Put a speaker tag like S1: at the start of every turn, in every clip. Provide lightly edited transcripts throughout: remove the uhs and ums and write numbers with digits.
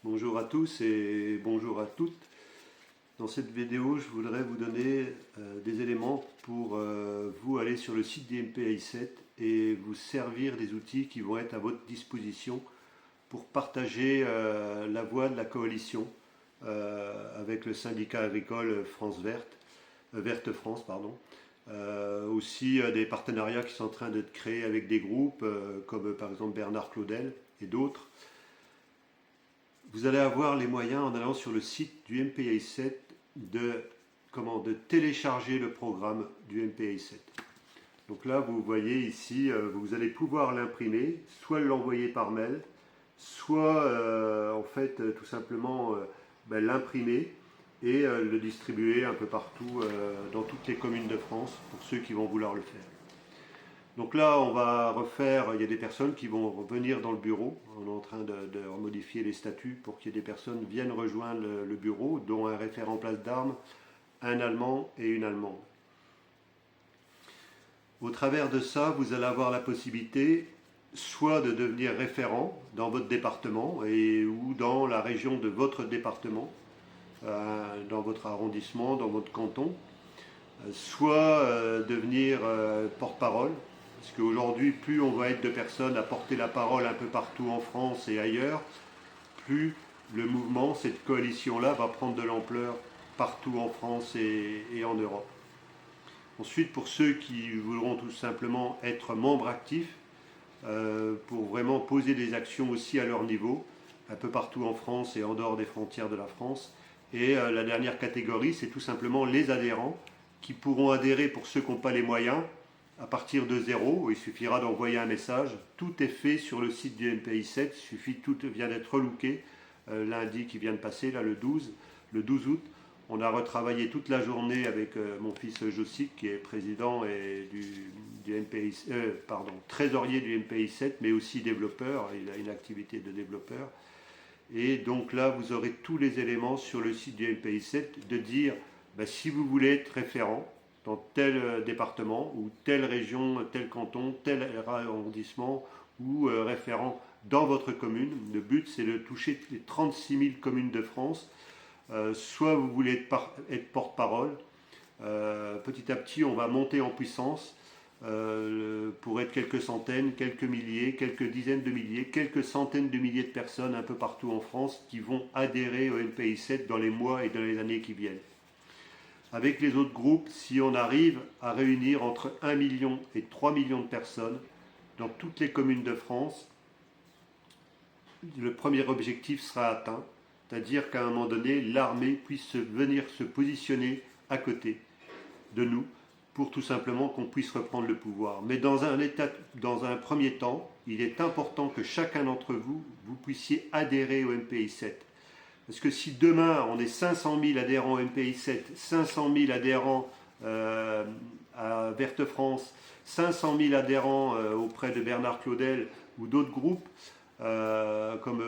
S1: Bonjour à tous et bonjour à toutes. Dans cette vidéo, je voudrais vous donner des éléments pour vous aller sur le site du MPI7 et vous servir des outils qui vont être à votre disposition pour partager la voix de la coalition avec le syndicat agricole France Verte, Verte France, pardon. Aussi des partenariats qui sont en train d'être créés avec des groupes comme par exemple Bernard Claudel et d'autres. Vous allez avoir les moyens en allant sur le site du MPI7 de télécharger le programme du MPI7. Donc là, vous voyez ici, vous allez pouvoir l'imprimer, soit l'envoyer par mail, soit en fait tout simplement l'imprimer et le distribuer un peu partout dans toutes les communes de France pour ceux qui vont vouloir le faire. Donc là, on va refaire, il y a des personnes qui vont revenir dans le bureau. On est en train de modifier les statuts pour qu'il y ait des personnes qui viennent rejoindre le bureau, dont un référent place d'armes, un Allemand et une Allemande. Au travers de ça, vous allez avoir la possibilité soit de devenir référent dans votre département ou dans la région de votre département, dans votre arrondissement, dans votre canton, soit devenir porte-parole. Parce qu'aujourd'hui, plus on va être de personnes à porter la parole un peu partout en France et ailleurs, plus le mouvement, cette coalition-là, va prendre de l'ampleur partout en France et en Europe. Ensuite, pour ceux qui voudront tout simplement être membres actifs, pour vraiment poser des actions aussi à leur niveau, un peu partout en France et en dehors des frontières de la France. Et la dernière catégorie, c'est tout simplement les adhérents qui pourront adhérer pour ceux qui n'ont pas les moyens à partir de zéro. Il suffira d'envoyer un message. Tout est fait sur le site du MPI7. Il suffit, tout vient d'être relooké lundi qui vient de passer, là le 12 août. On a retravaillé toute la journée avec mon fils Jossic, qui est président du MPI, trésorier du MPI7, mais aussi développeur. Il a une activité de développeur. Et donc là, vous aurez tous les éléments sur le site du MPI7 de dire si vous voulez être référent dans tel département ou telle région, tel canton, tel arrondissement ou référent dans votre commune. Le but, c'est de toucher les 36 000 communes de France. Soit vous voulez être porte-parole. Petit à petit, on va monter en puissance pour être quelques centaines, quelques milliers, quelques dizaines de milliers, quelques centaines de milliers de personnes un peu partout en France qui vont adhérer au MPI7 dans les mois et dans les années qui viennent. Avec les autres groupes, si on arrive à réunir entre 1 million et 3 millions de personnes dans toutes les communes de France, le premier objectif sera atteint, c'est-à-dire qu'à un moment donné, l'armée puisse venir se positionner à côté de nous pour tout simplement qu'on puisse reprendre le pouvoir. Mais dans un premier temps, il est important que chacun d'entre vous, vous puissiez adhérer au MPI7. Parce que si demain on est 500 000 adhérents au MPI7, 500 000 adhérents à Verte France, 500 000 adhérents auprès de Bernard Claudel ou d'autres groupes, comme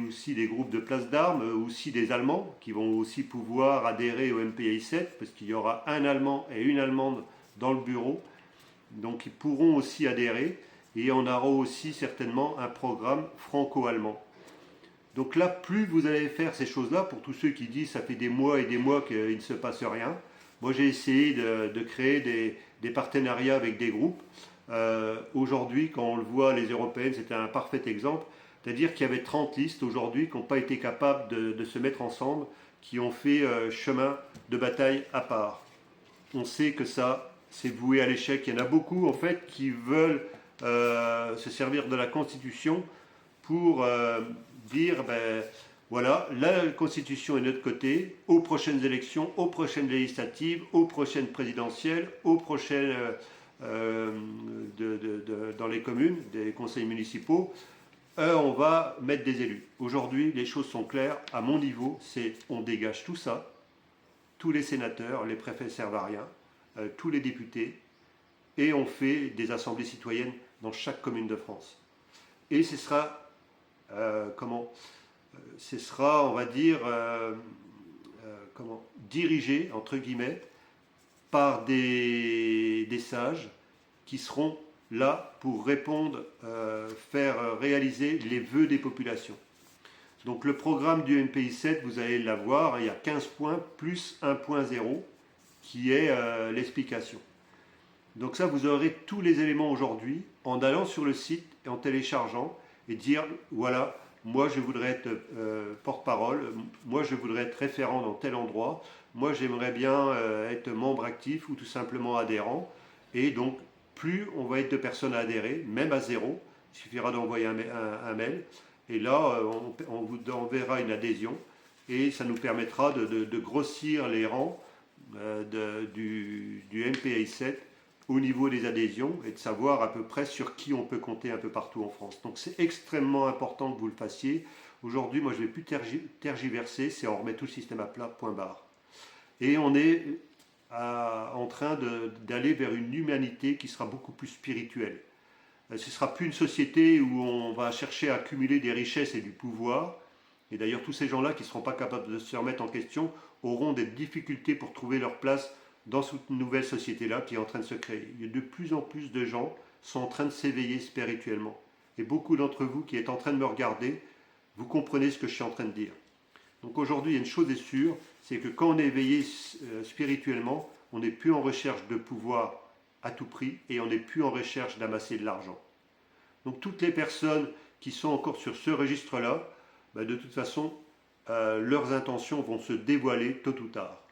S1: aussi des groupes de place d'armes, aussi des Allemands qui vont aussi pouvoir adhérer au MPI7, parce qu'il y aura un Allemand et une Allemande dans le bureau, donc ils pourront aussi adhérer, et on aura aussi certainement un programme franco-allemand. Donc là, plus vous allez faire ces choses-là, pour tous ceux qui disent ça fait des mois et des mois qu'il ne se passe rien, moi j'ai essayé de créer des partenariats avec des groupes. Aujourd'hui, quand on le voit, les Européennes, c'était un parfait exemple. C'est-à-dire qu'il y avait 30 listes aujourd'hui qui n'ont pas été capables de se mettre ensemble, qui ont fait chemin de bataille à part. On sait que ça, c'est voué à l'échec. Il y en a beaucoup, en fait, qui veulent se servir de la Constitution pour dire, voilà, la Constitution est de notre côté, aux prochaines élections, aux prochaines législatives, aux prochaines présidentielles, aux prochaines dans les communes, des conseils municipaux, on va mettre des élus. Aujourd'hui, les choses sont claires. À mon niveau, c'est on dégage tout ça, tous les sénateurs, les préfets servent à rien, tous les députés, et on fait des assemblées citoyennes dans chaque commune de France. Et ce sera, on va dire, dirigé, entre guillemets, par des sages qui seront là pour répondre, faire réaliser les vœux des populations. Donc le programme du MPI 7, vous allez l'avoir, il y a 15 points plus 1.0 qui est l'explication. Donc ça, vous aurez tous les éléments aujourd'hui en allant sur le site et en téléchargeant et dire, voilà, moi je voudrais être porte-parole, moi je voudrais être référent dans tel endroit, moi j'aimerais bien être membre actif ou tout simplement adhérent. Et donc, plus on va être de personnes à adhérer, même à zéro, il suffira d'envoyer un mail. Et là, on vous enverra une adhésion et ça nous permettra de grossir les rangs du MPI 7 au niveau des adhésions et de savoir à peu près sur qui on peut compter un peu partout en France. Donc c'est extrêmement important que vous le fassiez. Aujourd'hui, moi je ne vais plus tergiverser, c'est on remet tout le système à plat, point barre. Et on est en train d'aller vers une humanité qui sera beaucoup plus spirituelle. Ce ne sera plus une société où on va chercher à accumuler des richesses et du pouvoir. Et d'ailleurs, tous ces gens-là qui ne seront pas capables de se remettre en question auront des difficultés pour trouver leur place dans cette nouvelle société-là qui est en train de se créer. De plus en plus de gens sont en train de s'éveiller spirituellement. Et beaucoup d'entre vous qui êtes en train de me regarder, vous comprenez ce que je suis en train de dire. Donc aujourd'hui, il y a une chose est sûre, c'est que quand on est éveillé spirituellement, on n'est plus en recherche de pouvoir à tout prix et on n'est plus en recherche d'amasser de l'argent. Donc toutes les personnes qui sont encore sur ce registre-là, de toute façon, leurs intentions vont se dévoiler tôt ou tard.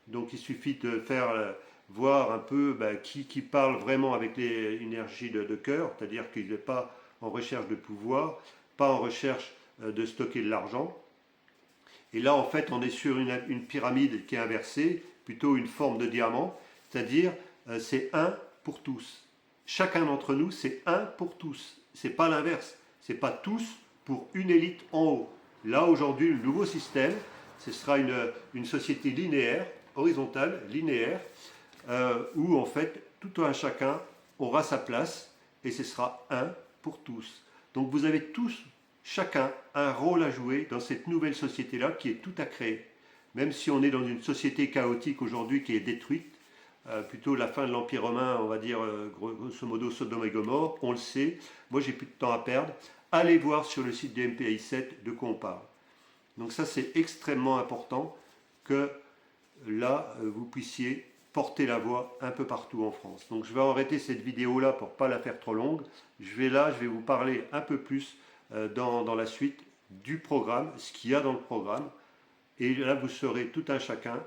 S1: Donc il suffit de faire voir un peu qui parle vraiment avec l'énergie de cœur, c'est-à-dire qu'il n'est pas en recherche de pouvoir, pas en recherche de stocker de l'argent. Et là, en fait, on est sur une pyramide qui est inversée, plutôt une forme de diamant, c'est-à-dire c'est un pour tous. Chacun d'entre nous, c'est un pour tous. C'est pas l'inverse. C'est pas tous pour une élite en haut. Là, aujourd'hui, le nouveau système, ce sera une société linéaire, horizontale, linéaire, où en fait, tout un chacun aura sa place et ce sera un pour tous. Donc vous avez tous, chacun, un rôle à jouer dans cette nouvelle société-là qui est tout à créer. Même si on est dans une société chaotique aujourd'hui qui est détruite, plutôt la fin de l'Empire romain, on va dire grosso modo Sodome et Gomorrhe, on le sait, moi j'ai plus de temps à perdre, allez voir sur le site du MPI 7 de quoi on parle. Donc ça c'est extrêmement important que là vous puissiez porter la voix un peu partout en France. Donc je vais arrêter cette vidéo là pour ne pas la faire trop longue. Je vais vous parler un peu plus dans la suite du programme, ce qu'il y a dans le programme. Et là vous saurez tout un chacun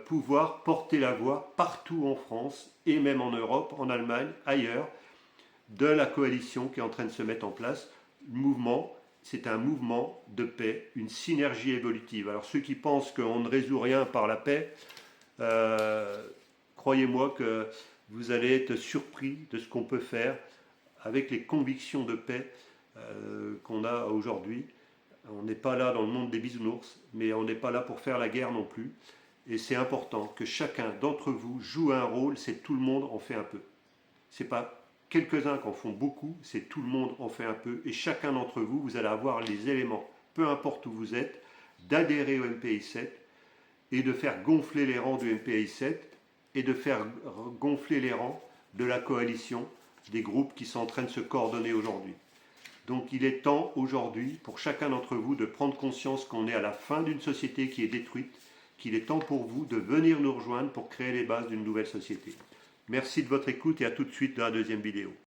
S1: pouvoir porter la voix partout en France et même en Europe, en Allemagne, ailleurs, de la coalition qui est en train de se mettre en place. Le mouvement, c'est un mouvement de paix, une synergie évolutive. Alors ceux qui pensent qu'on ne résout rien par la paix, croyez-moi que vous allez être surpris de ce qu'on peut faire avec les convictions de paix qu'on a aujourd'hui. On n'est pas là dans le monde des bisounours, mais on n'est pas là pour faire la guerre non plus. Et c'est important que chacun d'entre vous joue un rôle, c'est tout le monde en fait un peu. Ce n'est pas quelques-uns qui en font beaucoup, c'est tout le monde en fait un peu. Et chacun d'entre vous, vous allez avoir les éléments, peu importe où vous êtes, d'adhérer au MPI 7 et de faire gonfler les rangs du MPI 7 et de faire gonfler les rangs de la coalition, des groupes qui sont en train de se coordonner aujourd'hui. Donc il est temps aujourd'hui pour chacun d'entre vous de prendre conscience qu'on est à la fin d'une société qui est détruite, qu'il est temps pour vous de venir nous rejoindre pour créer les bases d'une nouvelle société. Merci de votre écoute et à tout de suite dans la deuxième vidéo.